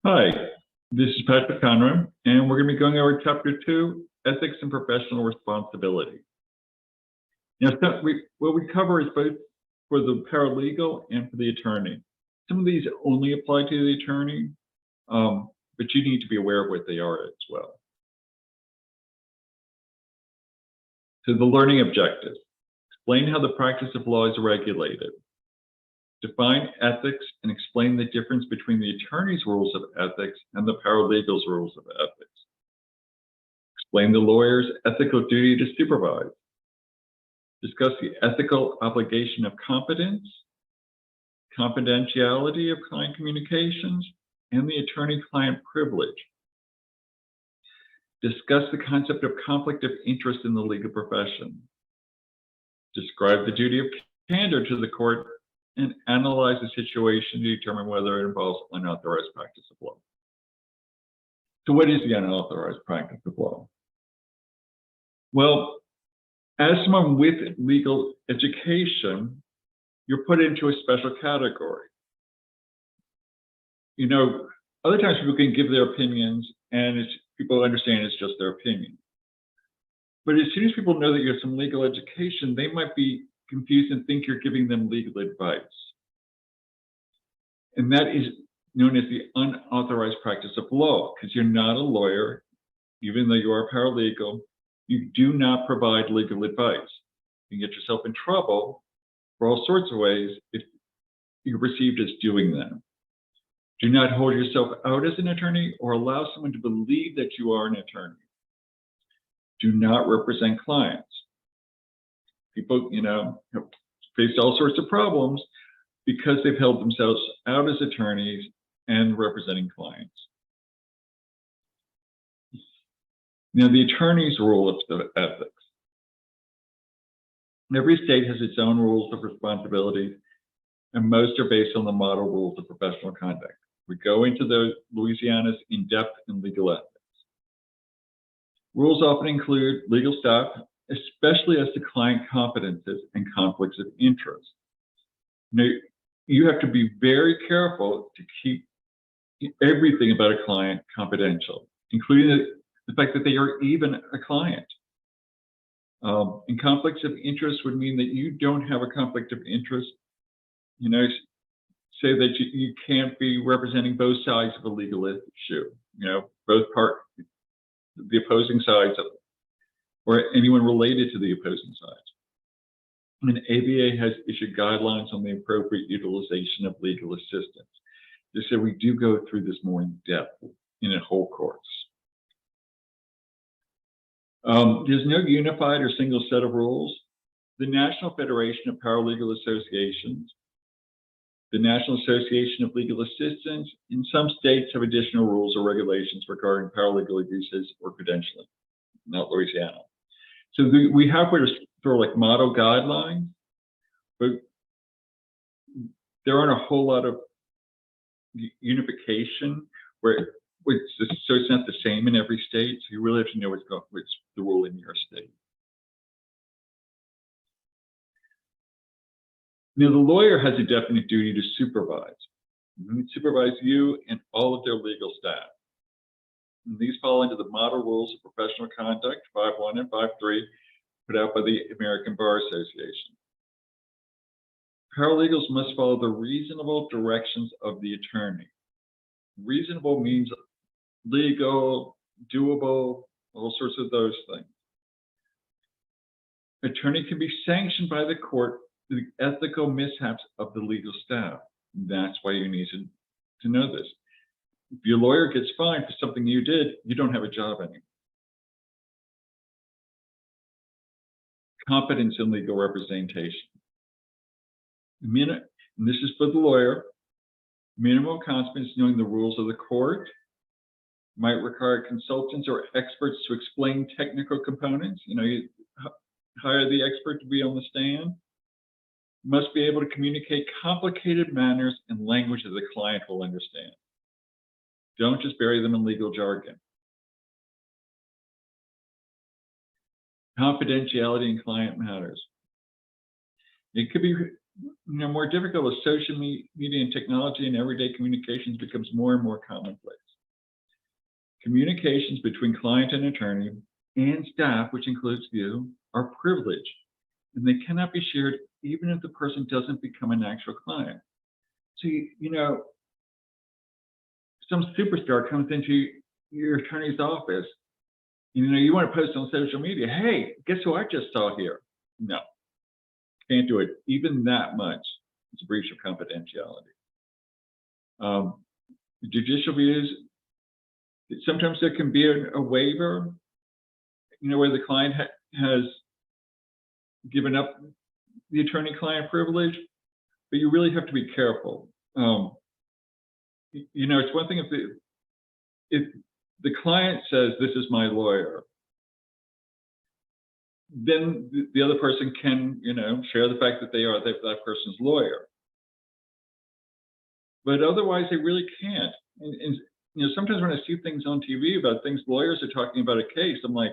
Hi, this is Patrick Conran, and we're going to be going over Chapter 2, Ethics and Professional Responsibility. Now, what we cover is both for the paralegal and for the attorney. Some of these only apply to the attorney, but you need to be aware of what they are as well. So the learning objectives: explain how the practice of law is regulated. Define ethics and explain the difference between the attorney's rules of ethics and the paralegal's rules of ethics. Explain the lawyer's ethical duty to supervise. Discuss the ethical obligation of competence, confidentiality of client communications, and the attorney-client privilege. Discuss the concept of conflict of interest in the legal profession. Describe the duty of candor to the court and analyze the situation to determine whether it involves unauthorized practice of law. So what is the unauthorized practice of law? Well, as someone with legal education, you're put into a special category. You know, other times people can give their opinions and people understand it's just their opinion. But as soon as people know that you have some legal education, they might be confused and think you're giving them legal advice. And that is known as the unauthorized practice of law, because you're not a lawyer, even though you are a paralegal, you do not provide legal advice. You can get yourself in trouble for all sorts of ways if you're perceived as doing that. Do not hold yourself out as an attorney or allow someone to believe that you are an attorney. Do not represent clients. People, have faced all sorts of problems because they've held themselves out as attorneys and representing clients. Now, the attorney's rule of ethics. Every state has its own rules of responsibility, and most are based on the model rules of professional conduct. We go into the Louisiana's in-depth in legal ethics. Rules often include legal staff, especially as to client confidences and conflicts of interest. Now, you have to be very careful to keep everything about a client confidential, including the fact that they are even a client. And conflicts of interest would mean that you don't have a conflict of interest. Say that you can't be representing both sides of a legal issue. The opposing sides of, or anyone related to the opposing sides. And ABA has issued guidelines on the appropriate utilization of legal assistance. They say we do go through this more in depth in a whole course. There's no unified or single set of rules. The National Federation of Paralegal Associations, the National Association of Legal Assistants, in some states have additional rules or regulations regarding paralegal abuses or credentialing, not Louisiana. So we have what are sort of like model guidelines, but there aren't a whole lot of unification so it's not the same in every state. So you really have to know what's the rule in your state. Now, the lawyer has a definite duty to supervise. Supervise you and all of their legal staff. And these fall into the model rules of professional conduct, 5.1 and 5.3, put out by the American Bar Association. Paralegals must follow the reasonable directions of the attorney. Reasonable means legal, doable, all sorts of those things. Attorney can be sanctioned by the court for the ethical mishaps of the legal staff. That's why you need to know this. If your lawyer gets fined for something you did, you don't have a job anymore. Competence in legal representation. And this is for the lawyer. Minimal competence knowing the rules of the court. Might require consultants or experts to explain technical components. You hire the expert to be on the stand. Must be able to communicate complicated manners and language that the client will understand. Don't just bury them in legal jargon. Confidentiality in client matters. It could be more difficult as social media and technology and everyday communications becomes more and more commonplace. Communications between client and attorney and staff, which includes you, are privileged, and they cannot be shared even if the person doesn't become an actual client. So, some superstar comes into your attorney's office, you want to post on social media, hey, guess who I just saw here? No, can't do it. Even that much is a breach of confidentiality. Judicial views, sometimes there can be a waiver, where the client has given up the attorney-client privilege, but you really have to be careful. It's one thing if the client says, this is my lawyer, then the other person can, share the fact that they are that person's lawyer. But otherwise, they really can't. And sometimes when I see things on TV about things lawyers are talking about a case, I'm like,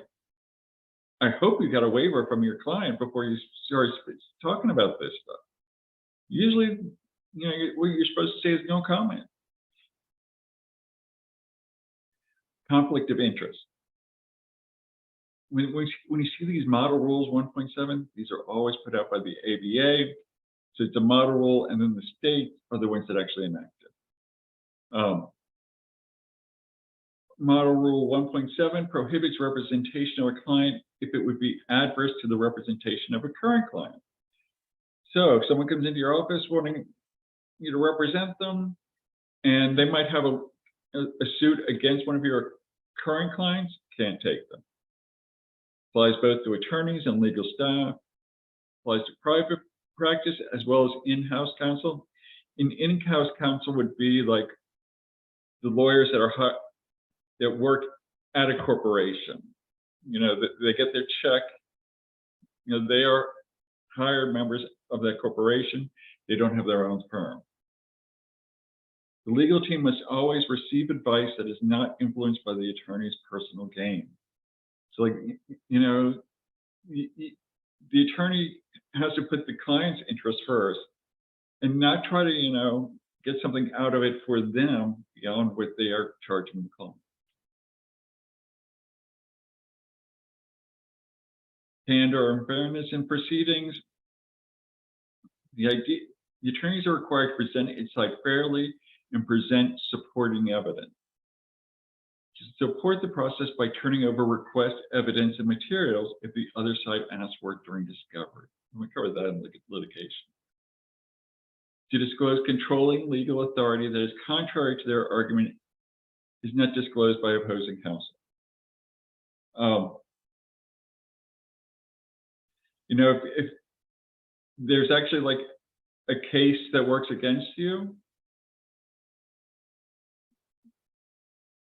I hope you got a waiver from your client before you start talking about this stuff. Usually, what you're supposed to say is no comment. Conflict of interest. When you see these model rules 1.7, these are always put out by the ABA. So it's a model rule, and then the states are the ones that actually enact it. Model Rule 1.7 prohibits representation of a client if it would be adverse to the representation of a current client. So if someone comes into your office wanting you to represent them, and they might have a suit against one of your current clients, can't take them. Applies both to attorneys and legal staff, applies to private practice as well as in-house counsel. In-house counsel would be like the lawyers that work at a corporation. They get their check. They are hired members of that corporation. They don't have their own firm. The legal team must always receive advice that is not influenced by the attorney's personal gain. So, the attorney has to put the client's interest first and not try to, get something out of it for them beyond what they are charging the client. Candor and fairness in proceedings. The attorneys are required to present its side fairly and present supporting evidence. To support the process by turning over request evidence and materials if the other side asks for it during discovery. And we covered that in litigation. To disclose controlling legal authority that is contrary to their argument is not disclosed by opposing counsel. If there's actually like a case that works against you,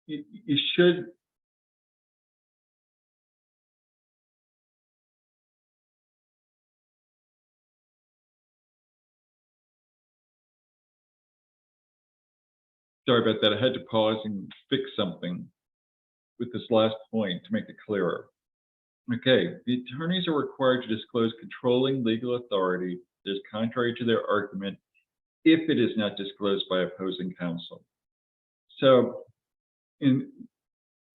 you should sorry about that. I had to pause and fix something with this last point to make it clearer. Okay, the attorneys are required to disclose controlling legal authority that is contrary to their argument if it is not disclosed by opposing counsel. So in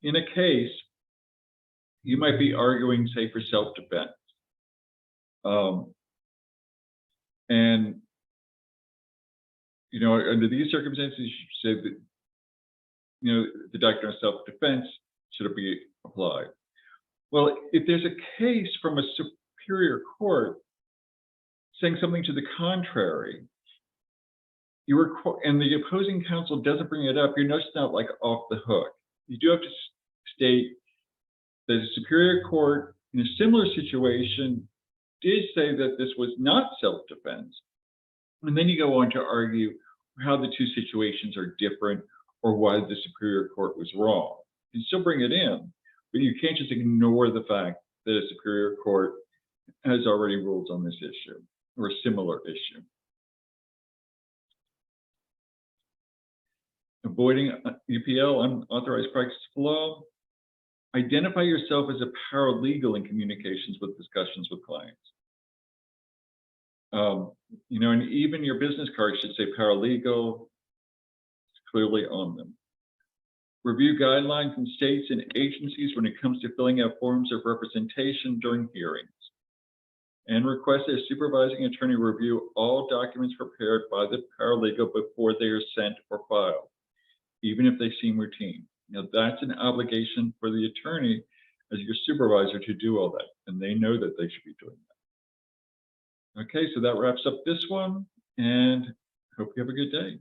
a case, you might be arguing, say, for self-defense. And, under these circumstances, you should say that, the doctrine of self-defense should be applied. Well, if there's a case from a superior court saying something to the contrary, and the opposing counsel doesn't bring it up, you're just not like off the hook. You do have to state that the superior court in a similar situation did say that this was not self-defense. And then you go on to argue how the two situations are different or why the superior court was wrong. You can still bring it in, but you can't just ignore the fact that a superior court has already ruled on this issue or a similar issue. Avoiding UPL, unauthorized practice of law. Identify yourself as a paralegal in communications with discussions with clients. And even your business card should say paralegal clearly on them. Review guidelines from states and agencies when it comes to filling out forms of representation during hearings. And request a supervising attorney review all documents prepared by the paralegal before they are sent or filed, even if they seem routine. Now, that's an obligation for the attorney as your supervisor to do all that, and they know that they should be doing that. Okay, so that wraps up this one, and hope you have a good day.